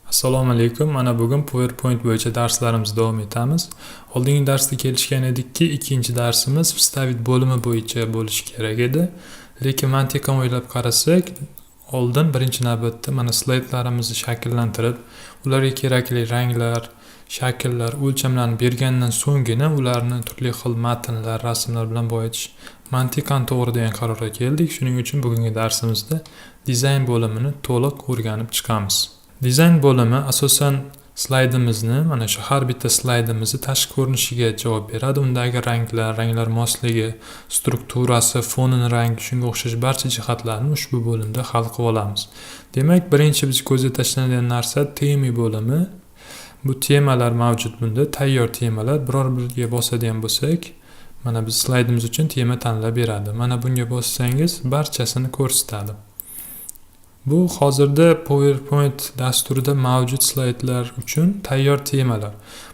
Assalomu alaykum. Mana bugun PowerPoint bo'yicha darslarimizni davom etamiz. Oldingi darsda kelishgan edikki, ikkinchi darsimiz vstavit bo'limi bo'yicha bo'lishi kerak edi. Lekin mantiqan o'ylab qarasak, oldin birinchi navbatda mana slaydlarimizni shakllantirib, ularga kerakli ranglar, shakllar, o'lchamlarni bergandan so'nggina ularni turli xil matnlar, rasmlar bilan boyitish mantiqan to'g'ri degan qarorga keldik. Shuning uchun bugungi darsimizda dizayn bo'limini to'liq o'rganib chiqamiz. Dizayn bo'limi asosan slaydimizni, mana shu har bitta slaydimizni tashqi ko'rinishiga javob beradi. Undagi ranglar mosligi, strukturasi, fonining rangi, shunga o'xshash barcha jihatlarni ushbu bo'limda hal qilib olamiz. Demak, birinchi biz ko'zga tashlanadigan narsa tema bo'limi. Bu temalar mavjud bunda, tayyor temalar. Biror biriga bosadigan bo'lsak, mana biz slaydimiz uchun tema tanlab beradi. Mana bunga bossangiz barchasini ko'rsatadi. Bu hozirda PowerPoint dasturida mavjud slaydlar uchun tayyor temalar.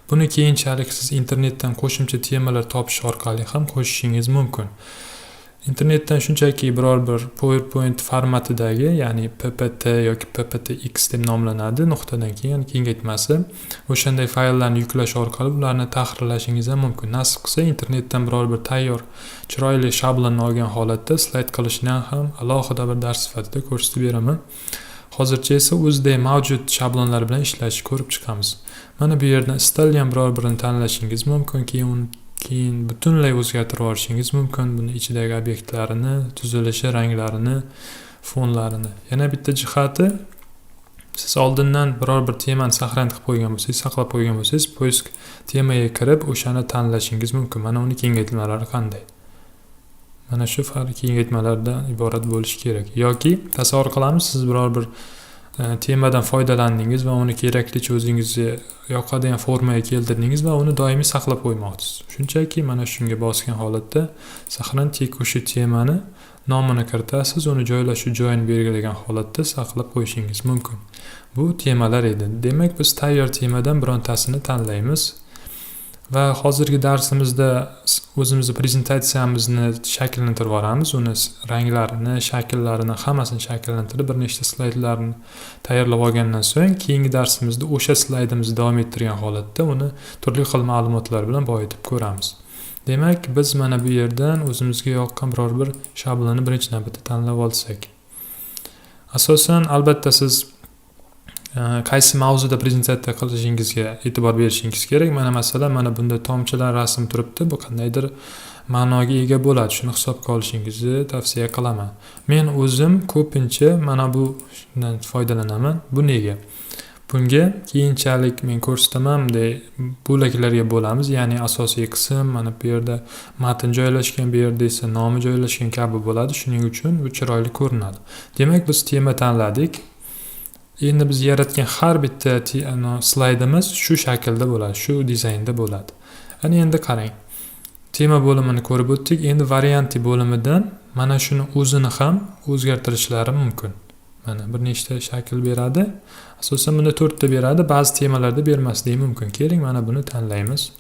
Buni keyinchalik siz internetdan qo'shimcha temalar topish orqali ham qo'shishingiz mumkin. Internetdan shunchaki biror bir PowerPoint formatidagi, ya'ni PPT yoki PPTX deb nomlanadi, nuqtadan keyin kengaytmasi, o'shanday fayllarni yuklash orqali ularni tahrirlashingiz ham mumkin. Nasib qilsa internetdan biror bir tayyor, chiroyli shablonni olgan holatda slayd qilishni ham alohida bir dars sifatida ko'rsatib beraman. Hozircha esa o'zidagi mavjud shablonlar bilan ishlashni ko'rib chiqamiz. Mana bu yerdan istalgan biror birini tanlashingiz mumkin, keyin butunlay o'zgartirib olishingiz mumkin. Buni ichidagi obyektlarini, tuzilishi, ranglarini, fonlarini. Yana bitta jihati, siz oldindan biror bir temani saqlanib qo'ygan bo'lsangiz, saqlab qo'ygan bo'lsangiz, poisk temaga kirib o'shani tanlashingiz mumkin. Mana uni kengaytmalari qanday? Mana shu kengaytmalardan iborat bo'lishi kerak. Yoki tasavvur qilamiz, siz biror bir temadan foydalandingiz va uni keraklicha o'zingizga yoqadigan formaga keltirdingiz va uni doimiy saqlab qo'ymoqchisiz. Shunchaki mana shunga bosgan holatda saqlan tekushi temani nomini kiritasiz, uni joylashuv joyini belgilagan holatda saqlab qo'yishingiz mumkin. Bu temalar edi. Demak, biz tayyor temadan birontasini tanlaymiz. Va hozirgi darsimizda o'zimizni prezentatsiyamizni shakllantirib olamiz. Uni ranglarini, shakllarini hammasini shakllantirib, bir nechta slaydlarni tayyorlab olgandan so'ng, keyingi darsimizda o'sha slaydimizni davom ettirgan holatda uni turli xil ma'lumotlar bilan boyitib ko'ramiz. Demak, biz mana bu yerdan o'zimizga yoqqan biror bir shablonni birinchi navbatda tanlab olsak. Asosan albatta siz qaysi mavzuda prezentatsiya qilishingizga e'tibor berishingiz kerak. Mana masalan, mana bunda tomchilar rasmi turibdi. Bu qandaydir ma'noga ega bo'ladi. Shuni hisobga olishingizni tavsiya qilaman. Men o'zim ko'pincha mana bundan foydalanaman. Bu nega? Bunga keyinchalik men ko'rsataman, bo'laklarga bo'lamiz. Ya'ni asosiy qism mana bu yerda matn joylashgan, bu yerda esa nomi joylashgan kabi bo'ladi. Shuning uchun bu chiroyli ko'rinadi. Demak, biz tema tanladik. Endi biz yaratgan har bitta slaydimiz shu shaklda bo'ladi, shu dizaynda bo'ladi. Ana endi qarang. Tema bo'limini ko'rib o'tdik. Endi varianti bo'limidan mana shuni o'zini ham o'zgartirishlari mumkin. Mana bir nechta shakl beradi. Asosan bunda 4 ta beradi, ba'zi temalarda bermasligi mumkin. Keling, mana buni tanlaymiz.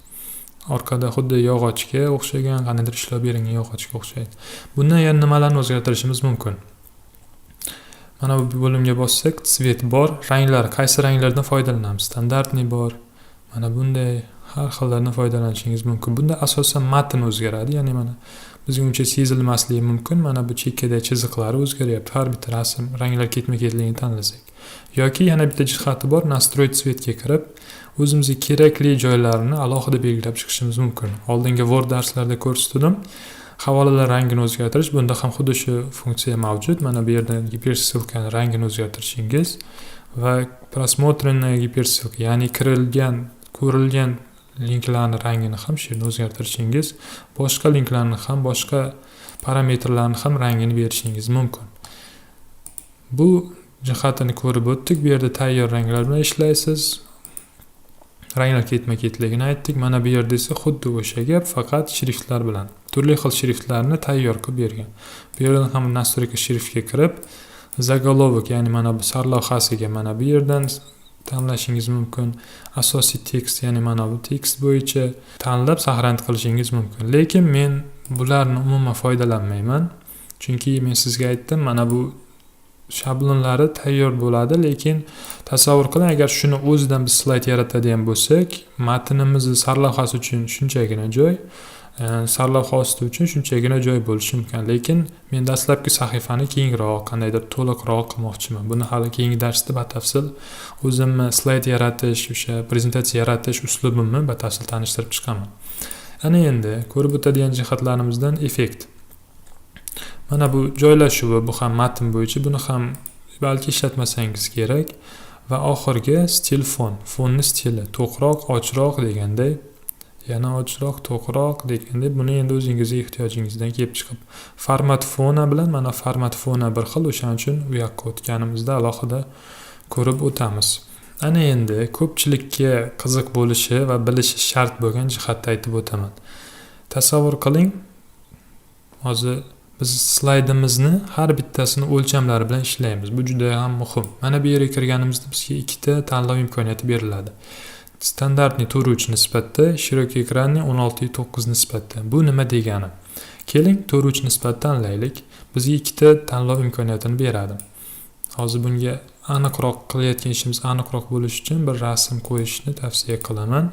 Orqada xuddi yog'ochga o'xshagan, qanday ishlab berilgan yog'ochga o'xshaydi. Bundan yana nimalarni o'zgartirishimiz mumkin? Mana bu bo'limga bossak, svet bor, ranglar, qaysi ranglardan foydalanamiz? Standartni bor. Mana bunday har xillardan foydalanishingiz mumkin. Bunda asosan matn o'zgaradi, ya'ni mana bizga uncha sezilmasligi mumkin. Mana bu chekkadagi chiziqlari o'zgaryapti. Har bitta rasm ranglar ketma-ketligini tanlasak. Yoki yana bitta jihati bor, nastroy svetga kirib, o'zimizga kerakli joylarini alohida belgilab chiqishimiz mumkin. Oldingi Word darslarida ko'rsatdim. Havolalar rangini o'zgartirish, bunda ham xuddi shu funksiya mavjud. Mana bu yerdan gipersilkani rangini o'zgartirishingiz va prosmotrni gipersilka, ya'ni ko'rilgan linklarning rangini ham shu yerda o'zgartirishingiz, boshqa linklarni ham, boshqa parametrlarni ham rangini berishingiz mumkin. Bu jihatini ko'rib o'tdik. Bu yerda tayyor ranglar bilan ishlaysiz. Ranglar ketma-ketligini aytdik. Mana bu yerda esa xuddi o'sha gap, faqat shriftlar bilan. Turli xil shriftlarni tayyor qilib bergan. Bu yerdan ham nastroyka shriftga kirib, zagolovok, ya'ni mana bu sarlavhasiga mana bu yerdan tanlashingiz mumkin. Asosiy tekst, ya'ni mana bu tekst bo'yicha tanlab saqlanib qilishingiz mumkin. Lekin men bularni umuman foydalanmayman. Chunki men sizga aytdim, mana bu shablonlari tayyor bo'ladi, lekin tasavvur qiling, agar shuni o'zidan biz slayd yaratadigan bo'lsak, matnimizni sarlavhasi uchun shunchagina joy, sarlavha osti uchun shunchagina joy bo'lishi mumkin. Lekin men dastlabki sahifani kengroq, qandaydir to'liqroq qilmoqchiman. Buni hali keyingi darsda batafsil o'zimni slayd yaratish, o'sha prezentatsiya yaratish uslubimni batafsil tanishtirib chiqaman. Ana endi ko'rib o'tadigan jihatlarimizdan effekt. Mana bu joylashuvi, bu ham matn bo'yicha, buni ham balki ishlatmasangiz kerak. Va oxirgi stil fon. Fonni stili to'qroq, ochiqroq deganday, yana ochiqroq, to'qroq deganday, buni endi o'zingizning ehtiyojingizdan kelib chiqib, format fona bilan mana format fona bir xil, o'shaning uchun u yoqqa o'tganimizda alohida ko'rib o'tamiz. Ana endi ko'pchilikka qiziq bo'lishi va bilishi shart bo'lgan jihatni aytib o'taman. Tasavvur qiling, hozir biz slaydimizni har bittasini o'lchamlari bilan ishlaymiz. Bu juda ham muhim. Mana bu yerga kirganimizda bizga ikkita tanlov imkoniyati beriladi. Standartni 4:3 nisbatda, shiroki ekranni 16:9 nisbatda. Bu nima degani? Keling 4:3 nisbat tanlaylik. Bizga ikkita tanlov imkoniyatini beradi. Hozir bunga aniqroq qilayotgan ishimiz aniqroq bo'lishi uchun bir rasm qo'yishni tavsiya qilaman.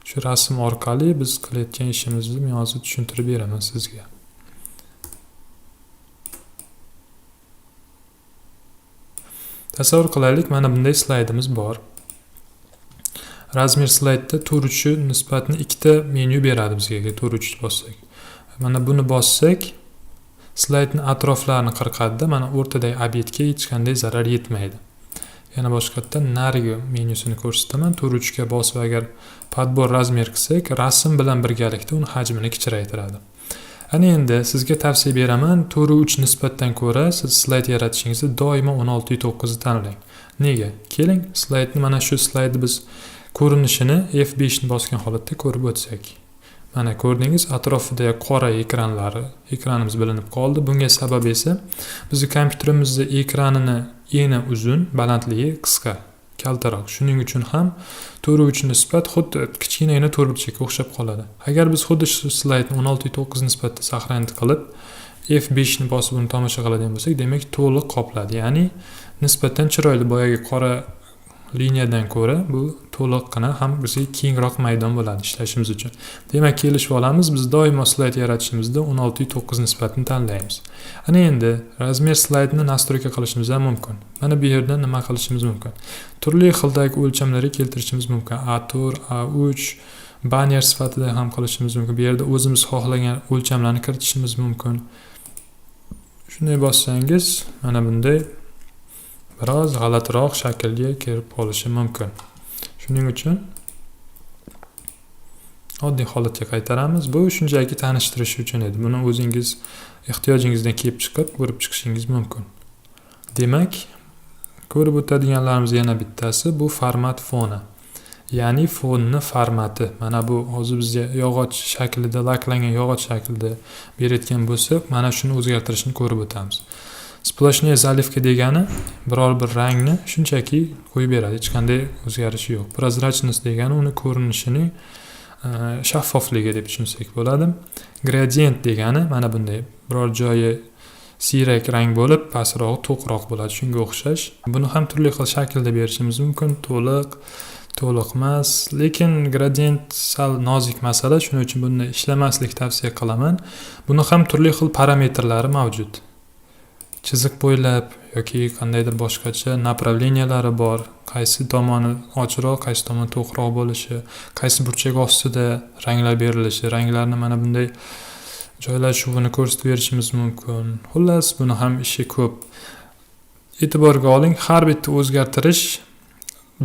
Shu rasm orqali biz qilayotgan ishimizni men hozir tushuntirib beraman sizga. Tasavvur qilaylik, mana bunday slaydimiz bor. Razmer slaydda 4:3 nisbatni ikkita menyu beradi bizga 4:3 bossak. Mana buni bossak, slaydning atroflarini qirqadi, mana o'rtadagi obyektga hech qanday zarar yetmaydi. Yana boshqatdan narigi menyusini ko'rsataman. 4:3 ga bosib agar podbor razmer qilsak, rasm bilan birgalikda uni hajmini kichraytiradi. Ana endi sizga tavsiya beraman, 4:3 nisbatdan ko'ra siz slayd yaratishingizni doimo 16:9 ni tanlang. Nega? Keling, slaydni mana shu slaydni biz ko'rinishini F5 ni bosgan holatda ko'rib o'tsak. Mana ko'rdingiz, atrofida qora ekranimiz bilinib qoldi. Bunga sabab esa bizning kompyuterimizning ekranini eni uzun, balandligi qisqa, kaltaroq. Shuning uchun ham 4:3 nisbat xuddi kichkinagina to'rtburchakka o'xshab qoladi. Agar biz xuddi shu slaydni 16:9 nisbatda saqlanib qilib F5 ni bosib uni tomosha qiladigan bo'lsak, demak to'liq qopladi. Ya'ni nisbatan chiroyli, boyagi qora liniyadan ko'ra bu to'liqqina ham bizga kengroq maydon bo'ladi ishlashimiz uchun. Demak, kelishib olamiz, biz doimo slayd yaratishimizda 16:9 nisbatini tanlaymiz. Ana endi razmer slaydni nastroyka qilishimiz ham mumkin. Mana bu yerda nima qilishimiz mumkin? Turli xildagi o'lchamlarga keltirishimiz mumkin. A4, A3, banner sifatida ham qilishimiz mumkin. Bu yerda o'zimiz xohlagan o'lchamlarni kiritishimiz mumkin. Shunday bossangiz, mana bunday biroz g'alatiroq shaklga kirib qolishi mumkin. Shuning uchun oddiy holatga qaytaramiz. Bu shunchaki tanishtirish uchun edi. Buni o'zingiz ehtiyojingizdan kelib chiqib ko'rib chiqishingiz mumkin. Demak, ko'rib o'tadiganlarimiz yana bittasi bu format foni. Ya'ni fonni formati. Mana bu hozir bizga yog'och shaklida, laklangan yog'och shaklida berayotgan bo'lsa, mana shuni o'zgartirishni ko'rib o'tamiz. Splashniy zalivka degani biror bir rangni shunchaki qo'yib beradi, hech qanday o'zgarishi yo'q. Prozrachnost degani uni ko'rinishining shaffofligi deb tushunsak bo'ladi. Gradient degani mana bunday biror joyi siyrak rang bo'lib, pastroq, to'qroq bo'ladi, shunga o'xshash. Buni ham turli xil shaklda berishimiz mumkin, to'liq, to'liqmas, lekin gradient sal nozik masala, shuning uchun buni ishlamaslik tavsiya qilaman. Buni ham turli xil parametrlari mavjud. Chiziq bo'ylab yoki qandaydir boshqacha направлениялari bor. Qaysi tomoni ochiqroq, qaysi tomoni to'qroq bo'lishi, qaysi burchak ostida ranglar berilishi, ranglarni mana bunday joylashuvini ko'rsatib berishimiz mumkin. Xullas, buni ham ishi ko'p. E'tiborga oling, har bitta o'zgartirish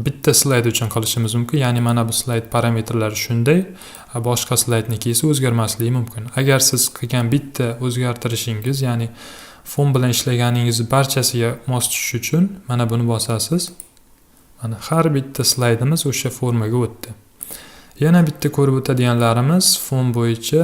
bitta slayd uchun qilishimiz mumkin. Ya'ni mana bu slayd parametrlari shunday, boshqa slaydniki esa o'zgarmasligi mumkin. Agar siz qilgan bitta o'zgartirishingiz, ya'ni fon bilan ishlaganingiz barchasiga mos tushishi uchun mana buni bosasiz. Mana har bitta slaydimiz o'sha formaga o'tdi. Yana bitta ko'rib o'tadiganlarimiz fon bo'yicha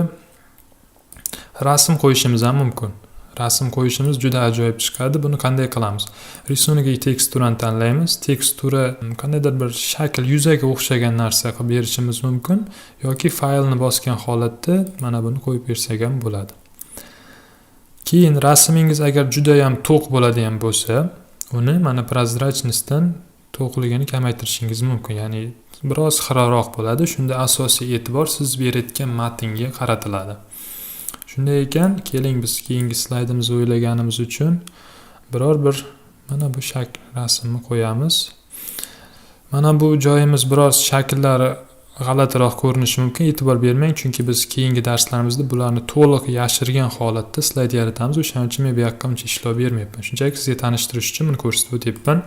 rasm qo'yishimiz ham mumkin. Rasm qo'yishimiz juda ajoyib chiqadi. Buni qanday qilamiz? Risuniga teksturani tanlaymiz. Tekstura qandaydir bir shakl, yuzaga o'xshagan narsa qilib berishimiz mumkin yoki faylni bosgan holatda mana buni qo'yib bersak ham bo'ladi. Keyin rasmingiz agar juda ham to'q bo'ladigan bo'lsa, uni mana prozrachностьdan to'qligini kamaytirishingiz mumkin, ya'ni biroz xiraroq bo'ladi. Shunda asosiy e'tibor siz berayotgan matnga qaratiladi. Shunday ekan, keling biz keyingi slaydimizni o'ylaganimiz uchun biror bir mana bu rasmni qo'yamiz. Mana bu joyimiz biroz shakllari g'alatiroq ko'rinishi mumkin, e'tibor bermang, chunki biz keyingi darslarimizda bularni to'liq yashirgan holatda slayd yaratamiz. O'shaning uchun men bu yoqqa uncha ishlov bermayapman. Shunchaki sizga tanishtirish uchun buni ko'rsatib o'tyapman.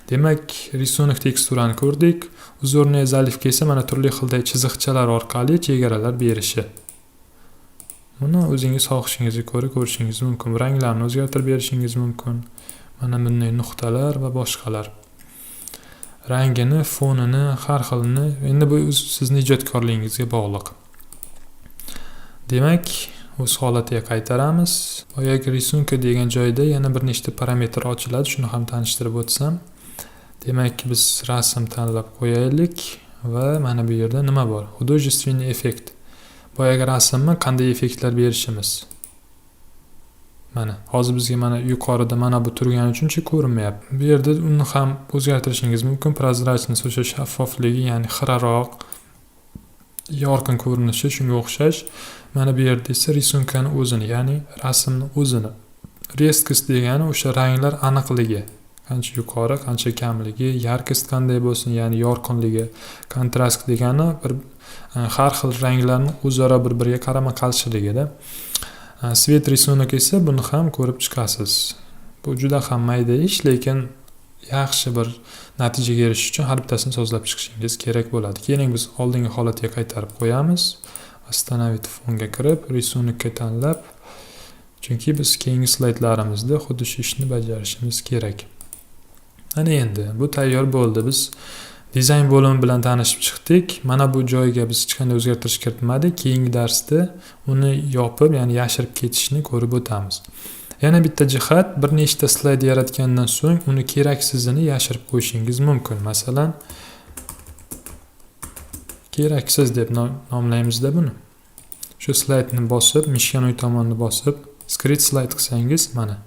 Demak, rисунок teksturani ko'rdik. Uzorniy zalifga esa mana turli xildagi chiziqchalar orqali chegaralar berishi. Buni o'zingiz xohishingizga ko'ra ko'rishingiz mumkin. Ranglarni o'zgartirib berishingiz mumkin. Mana bunday nuqtalar va boshqalar. Rangini, fonini, har xilini, endi bu sizning ijodkorligingizga bog'liq. Demak, o'z holatiga qaytaramiz. Boyagi risunka degan joyda yana bir nechta parametr ochiladi, shuni ham tanishtirib o'tsam. Demak, biz rasm tanlab qo'yaylik va mana bu yerda nima bor? Художественный effekt. Boyagi rasmni qanday effektlar berishimiz. Mana hozir bizga mana yuqorida mana bu turgani uchuncha ko'rinmayapti. Bu yerda uni ham o'zgartirishingiz mumkin. Prozrachность o'sha shaffofligi, ya'ni xiraroq, yorqin ko'rinishi shunga o'xshash. Mana bu yerda esa risunkani o'zini, ya'ni rasmni o'zini. Резкость degani o'sha ranglar aniqligi. Qancha yuqori, qancha kamligi, yarkost qanday bo'lsin, ya'ni yorqinligi. Kontrast degani bir har xil ranglarning o'zaro bir-biriga qarama-qarshiligida. Svet risunok esa buni ham ko'rib chiqasiz. Bu juda ham mayda ish, lekin yaxshi bir natijaga erishish uchun har bittasini sozlab chiqishingiz kerak bo'ladi. Keling biz oldingi holatiga qaytarib qo'yamiz. Остановить fonga kirib, risunokka tanlab, chunki biz keyingi slaydlarimizda xuddi shu ishni bajarishimiz kerak. Ana endi bu tayyor bo'ldi. Biz dizayn bo'limi bilan tanishib chiqdik. Mana bu joyga biz hech qanday o'zgartirish kiritmadik. Keyingi darsda uni yopib, ya'ni yashirib ketishni ko'rib o'tamiz. Yana bitta jihat, bir nechta slayd yaratgandan so'ng uni keraksizini yashirib qo'yishingiz mumkin. Masalan, keraksiz deb nomlaymiz-da buni. Shu slaydni bosib, mishkan o'ng tomonni bosib, script slayd qilsangiz, mana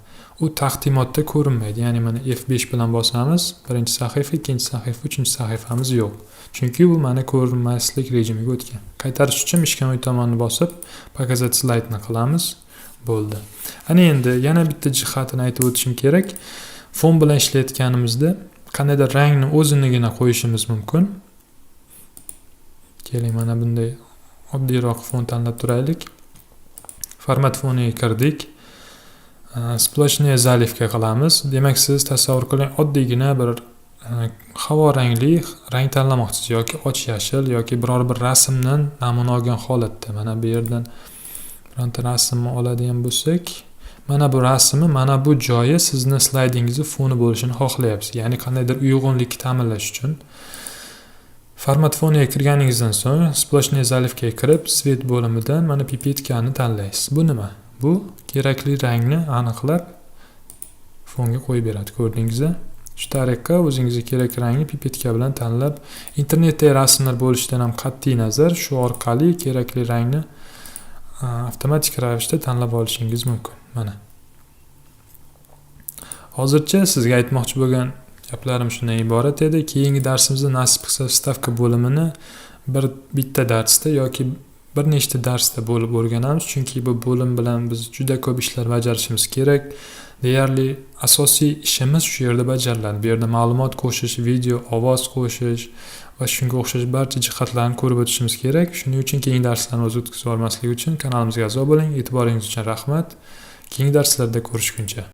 u taqdimotda ko'rinmaydi. Ya'ni mana F5 bilan bosamiz, birinchi sahifa, ikkinchi sahifa, uchinchi sahifamiz yo'q. Chunki bu mana ko'rinmaslik rejimiga o'tgan. Qaytarish uchun mishkan o'ng tomonni bosib, показать slaydni qilamiz. Bo'ldi. Ana endi yana bitta jihatini aytib o'tishim kerak. Fon bilan ishlayotganimizda qandaydir rangni o'zinigina qo'yishimiz mumkin. Keling, mana bunday oddiyroq fon tanlab turaylik. Format foniga kirdik. Splashniy zalifga qilamiz. Demak, siz tasavvur qiling, oddiygina bir havo rangli rang tanlamoqchisiz yoki och yashil yoki biror bir rasmdan namuna olgan holatda. Mana bu yerdan bironta rasmni oladigan bo'lsak, mana bu rasmni mana bu joyi sizni slaydingizning foni bo'lishini xohlayapsiz. Ya'ni qandaydir uyg'unlikni ta'minlash uchun format foniga kirganingizdan so'ng splashniy zalifga kirib, svet bo'limidan mana pipetkani tanlaysiz. Bu nima? Bu kerakli rangni aniqlab fonga qo'yib beradi. Ko'rdingizmi? Shu tariqa o'zingizga kerakli rangni pipetka bilan tanlab, internetda rasmlar bo'lishidan ham qat'iy nazar, shu orqali kerakli rangni avtomatik ravishda tanlab olishingiz mumkin. Mana. Hozircha sizga aytmoqchi bo'lgan gaplarim shundan iborat edi. Keyingi darsimizda nasib qilsa stavka bo'limini bitta darsda yoki bir nechta darsda bo'lib o'rganamiz, chunki bu bo'lim bilan biz juda ko'p ishlar bajarishimiz kerak. Deyarli asosiy ishimiz shu yerda bajariladi. Bu yerda ma'lumot qo'shish, video, ovoz qo'shish va shunga o'xshash barcha jihatlarni ko'rib o'tishimiz kerak. Shuning uchun keyingi darslarni o'z o'tkazib olmaslik uchun kanalimizga a'zo bo'ling. E'tiboringiz uchun rahmat. Keyingi darslarda ko'rishguncha